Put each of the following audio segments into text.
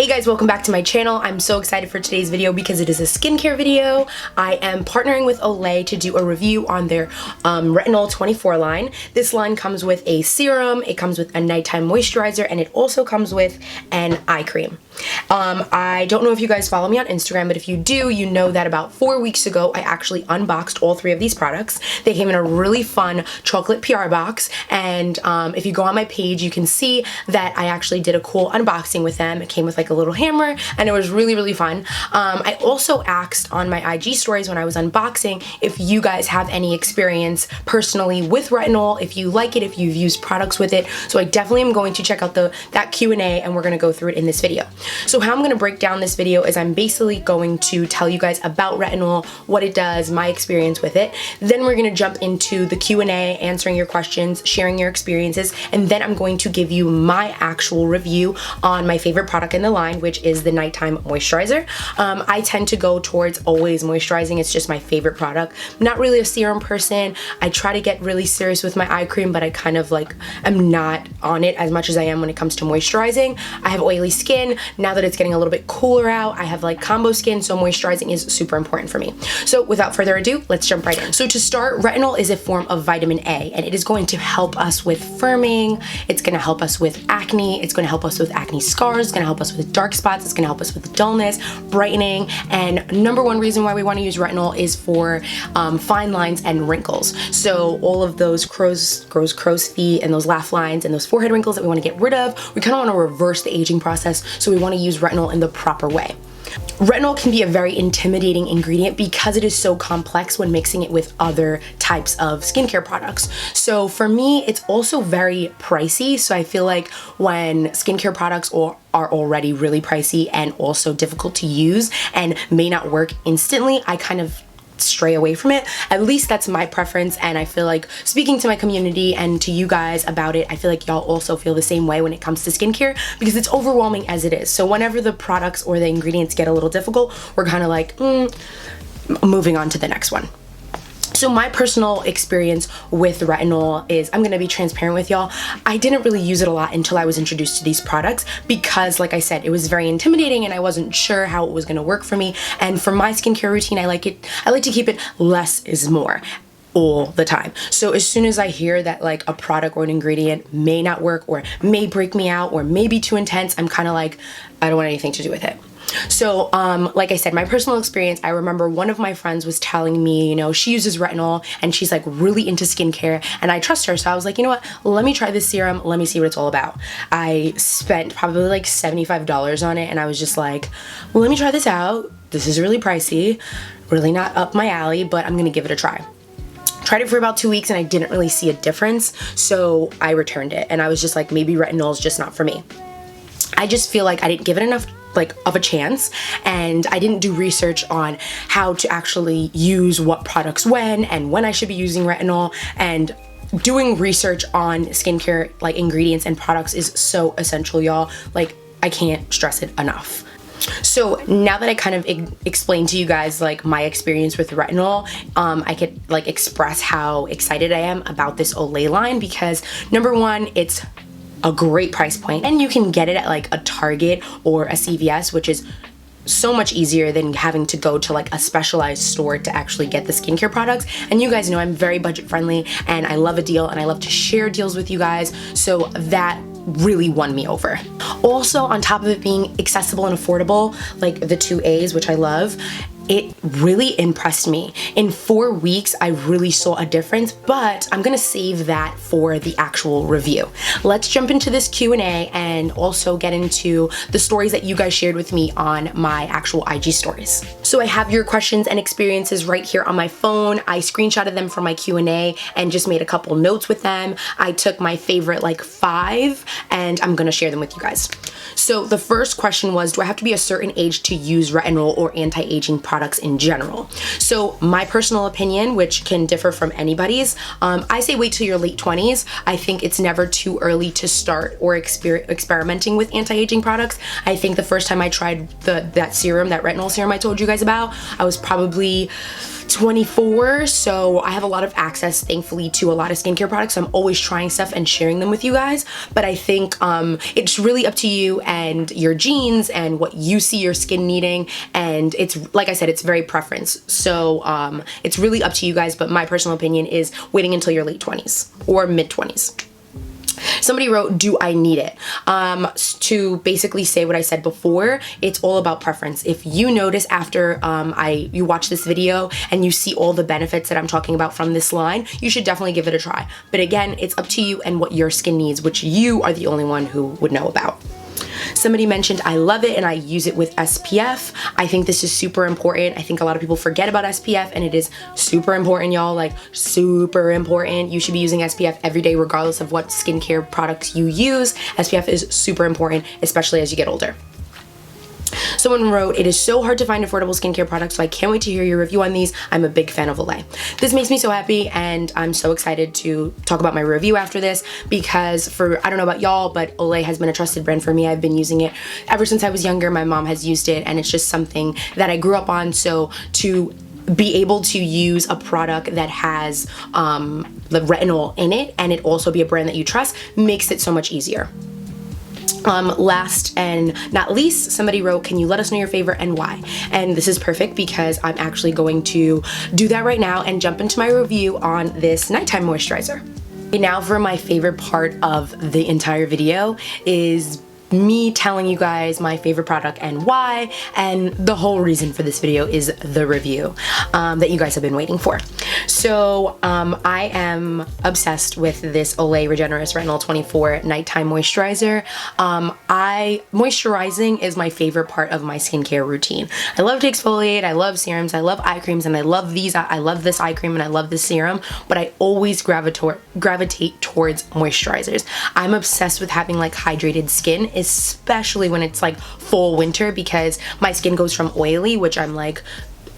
Hey guys, welcome back to my channel. I'm so excited for today's video because it is a skincare video. I am partnering with Olay to do a review on their Retinol24 line. This line comes with a serum, it comes with a nighttime moisturizer, and it also comes with an eye cream. I don't know if you guys follow me on Instagram, but if you do, you know that about 4 weeks ago, I actually unboxed all three of these products. They came in a really fun chocolate PR box, and if you go on my page, you can see that I actually did a cool unboxing with them. It came with like a little hammer, and it was really fun. I also asked on my IG stories when I was unboxing if you guys have any experience personally with retinol, if you like it, if you've used products with it. So I definitely am going to check out that Q&A, and we're gonna go through it in this video. So how I'm gonna break down this video is I'm basically going to tell you guys about retinol, what it does, my experience with it. Then we're gonna jump into the Q&A, answering your questions, sharing your experiences, and then I'm going to give you my actual review on my favorite product in the line, which is the nighttime moisturizer. I tend to go towards always moisturizing. It's just my favorite product. I'm not really a serum person. I try to get really serious with my eye cream, but I kind of like am not on it as much as I am when it comes to moisturizing. I have oily skin. Now that it's getting a little bit cooler out, I have like combo skin, so moisturizing is super important for me. So without further ado, let's jump right in. So to start, retinol is a form of vitamin A, and it is going to help us with firming. It's going to help us with acne. It's going to help us with acne scars. It's going to help us with dark spots. It's going to help us with dullness, brightening, and number one reason why we want to use retinol is for fine lines and wrinkles. So all of those crow's feet and those laugh lines and those forehead wrinkles that we want to get rid of, we kind of want to reverse the aging process, so we want to use retinol in the proper way. Retinol can be a very intimidating ingredient because it is so complex when mixing it with other types of skincare products. So for me, it's also very pricey. So I feel like when skincare products are already really pricey and also difficult to use and may not work instantly, I kind of stray away from it. At least that's my preference, and I feel like speaking to my community and to you guys about it, I feel like y'all also feel the same way when it comes to skincare because it's overwhelming as it is. So whenever the products or the ingredients get a little difficult, we're kind of like moving on to the next one. So my personal experience with retinol is, I'm gonna be transparent with y'all, I didn't really use it a lot until I was introduced to these products because, like I said, it was very intimidating and I wasn't sure how it was gonna work for me. And for my skincare routine, I like to keep it less is more all the time. So as soon as I hear that like a product or an ingredient may not work or may break me out or may be too intense, I'm kind of like, I don't want anything to do with it. So like I said, my personal experience, I remember one of my friends was telling me, you know, she uses retinol and she's like really into skincare, and I trust her. So I was like, you know what, let me try this serum, let me see what it's all about. I spent probably like $75 on it, and I was just like, well, let me try this out. This is really pricey, really not up my alley, but I'm gonna give it a try. Tried it for about 2 weeks and I didn't really see a difference, so I returned it, and I was just like, maybe retinol is just not for me. I just feel like I didn't give it enough of a chance, and I didn't do research on how to actually use what products when and when I should be using retinol. And doing research on skincare like ingredients and products is so essential, y'all. Like, I can't stress it enough. So now that I kind of explained to you guys like my experience with retinol, I could like express how excited I am about this Olay line because number one, it's a great price point, and you can get it at like a Target or a CVS, which is so much easier than having to go to like a specialized store to actually get the skincare products. And you guys know I'm very budget friendly and I love a deal and I love to share deals with you guys, so that really won me over. Also, on top of it being accessible and affordable, like the 2 A's, which I love, it really impressed me. In 4 weeks, I really saw a difference, but I'm gonna save that for the actual review. Let's jump into this Q&A and also get into the stories that you guys shared with me on my actual IG stories. So I have your questions and experiences right here on my phone. I screenshotted them from my Q&A and just made a couple notes with them. I took my favorite like 5 and I'm gonna share them with you guys. So the first question was, do I have to be a certain age to use retinol or anti-aging products in general? So my personal opinion, which can differ from anybody's, I say wait till your late 20s. I think it's never too early to start or experimenting with anti-aging products. I think the first time I tried that serum, that retinol serum I told you guys about, I was probably 24, so I have a lot of access, thankfully, to a lot of skincare products. I'm always trying stuff and sharing them with you guys, but I think it's really up to you and your genes and what you see your skin needing, and it's, like I said, it's very preference. So it's really up to you guys, but my personal opinion is waiting until your late 20s or mid 20s. Somebody wrote, do I need it? To basically say what I said before, it's all about preference. If you notice after you watch this video and you see all the benefits that I'm talking about from this line, you should definitely give it a try. But again, it's up to you and what your skin needs, which you are the only one who would know about. Somebody mentioned I love it and I use it with SPF. I think this is super important. I think a lot of people forget about SPF, and it is super important, y'all, like super important. You should be using SPF every day regardless of what skincare products you use. SPF is super important, especially as you get older. Someone wrote, it is so hard to find affordable skincare products, so I can't wait to hear your review on these. I'm a big fan of Olay. This makes me so happy, and I'm so excited to talk about my review after this, because I don't know about y'all, but Olay has been a trusted brand for me. I've been using it ever since I was younger. My mom has used it, and it's just something that I grew up on. So to be able to use a product that has the retinol in it, and it also be a brand that you trust, makes it so much easier. Last and not least, somebody wrote, can you let us know your favorite and why? And this is perfect because I'm actually going to do that right now and jump into my review on this nighttime moisturizer. Okay, now for my favorite part of the entire video is me telling you guys my favorite product and why, and the whole reason for this video is the review that you guys have been waiting for. So I am obsessed with this Olay Retinol24 nighttime moisturizer. Moisturizing is my favorite part of my skincare routine. I love to exfoliate, I love serums, I love eye creams, and I love these. I love this eye cream and I love this serum, but I always gravitate towards moisturizers. I'm obsessed with having like hydrated skin, especially when it's like full winter, because my skin goes from oily, which I'm like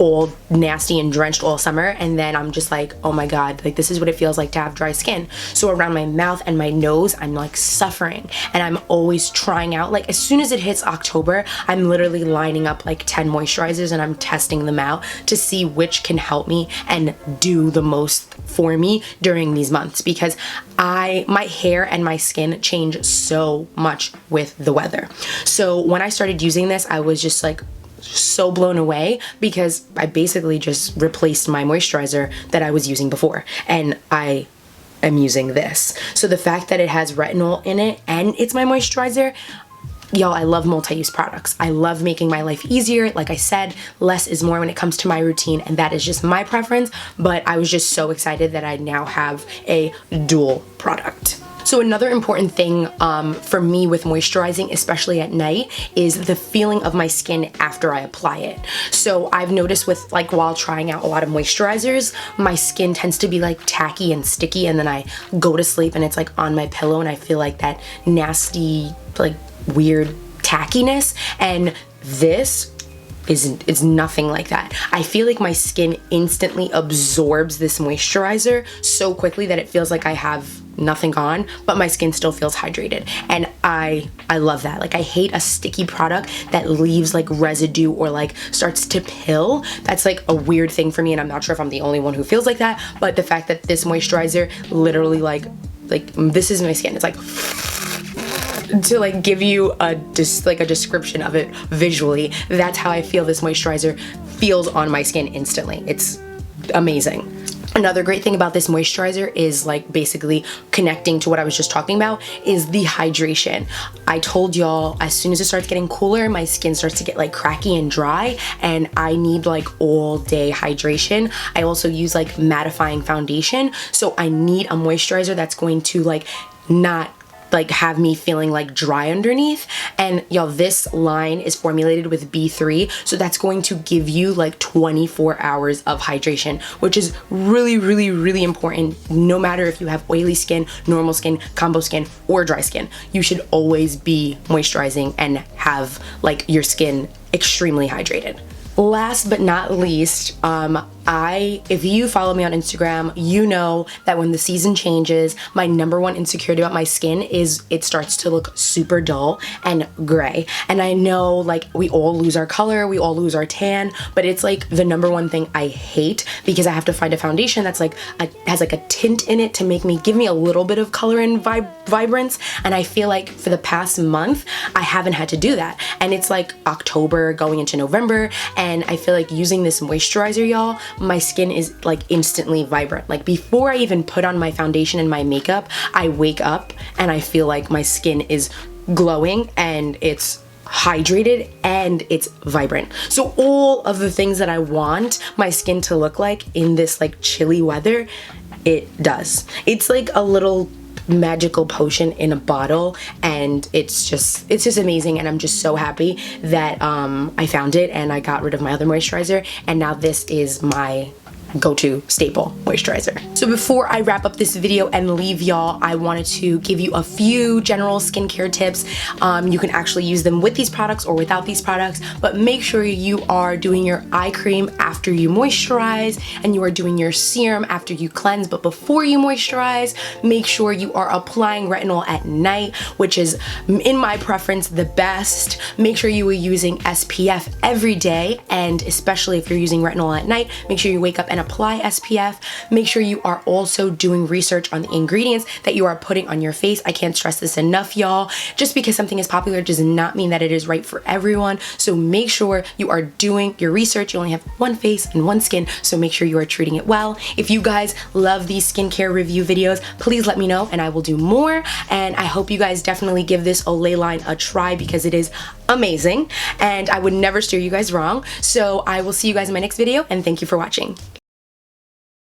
all nasty and drenched all summer, and then I'm just like, oh my god, like this is what it feels like to have dry skin. So around my mouth and my nose, I'm like suffering, and I'm always trying out, like as soon as it hits October, I'm literally lining up like 10 moisturizers and I'm testing them out to see which can help me and do the most for me during these months, because my hair and my skin change so much with the weather. So when I started using this, I was just like so blown away, because I basically just replaced my moisturizer that I was using before, and I am using this. So the fact that it has retinol in it and it's my moisturizer, y'all, I love multi-use products. I love making my life easier. Like I said, less is more when it comes to my routine, and that is just my preference, but I was just so excited that I now have a dual product. So another important thing for me with moisturizing, especially at night, is the feeling of my skin after I apply it. So I've noticed with like while trying out a lot of moisturizers, my skin tends to be like tacky and sticky, and then I go to sleep and it's like on my pillow and I feel like that nasty, like weird tackiness, and this it's nothing like that. I feel like my skin instantly absorbs this moisturizer so quickly that it feels like I have nothing on, but my skin still feels hydrated, and I love that. Like I hate a sticky product that leaves like residue or like starts to pill. That's like a weird thing for me, and I'm not sure if I'm the only one who feels like that, but the fact that this moisturizer literally like this is my skin. It's like, to like give you a description of it visually, that's how I feel this moisturizer feels on my skin instantly. It's amazing. Another great thing about this moisturizer is like basically connecting to what I was just talking about is the hydration. I told y'all as soon as it starts getting cooler, my skin starts to get like cracky and dry, and I need like all day hydration. I also use like mattifying foundation, so I need a moisturizer that's going to like not like have me feeling like dry underneath. And y'all, this line is formulated with B3, so that's going to give you like 24 hours of hydration, which is really, really, really important. No matter if you have oily skin, normal skin, combo skin, or dry skin, you should always be moisturizing and have like your skin extremely hydrated. Last but not least, if you follow me on Instagram, you know that when the season changes, my number one insecurity about my skin is it starts to look super dull and gray. And I know like we all lose our color, we all lose our tan, but it's like the number one thing I hate because I have to find a foundation that's like has like a tint in it to give me a little bit of color and vibrance. And I feel like for the past month, I haven't had to do that. And it's like October going into November, and I feel like using this moisturizer, y'all, my skin is like instantly vibrant. Like before I even put on my foundation and my makeup, I wake up and I feel like my skin is glowing and it's hydrated and it's vibrant. So all of the things that I want my skin to look like in this like chilly weather, it does. It's like a little magical potion in a bottle, and it's just amazing. And I'm just so happy that I found it and I got rid of my other moisturizer, and now this is my go-to staple moisturizer. So before I wrap up this video and leave y'all, I wanted to give you a few general skincare tips. You can actually use them with these products or without these products, but make sure you are doing your eye cream after you moisturize, and you are doing your serum after you cleanse. But before you moisturize, make sure you are applying retinol at night, which is, in my preference, the best. Make sure you are using SPF every day, and especially if you're using retinol at night, make sure you wake up and apply SPF. Make sure you are also doing research on the ingredients that you are putting on your face. I can't stress this enough, y'all. Just because something is popular does not mean that it is right for everyone. So make sure you are doing your research. You only have one face and one skin, so make sure you are treating it well. If you guys love these skincare review videos, please let me know and I will do more. And I hope you guys definitely give this Olay line a try because it is amazing and I would never steer you guys wrong. So I will see you guys in my next video, and thank you for watching.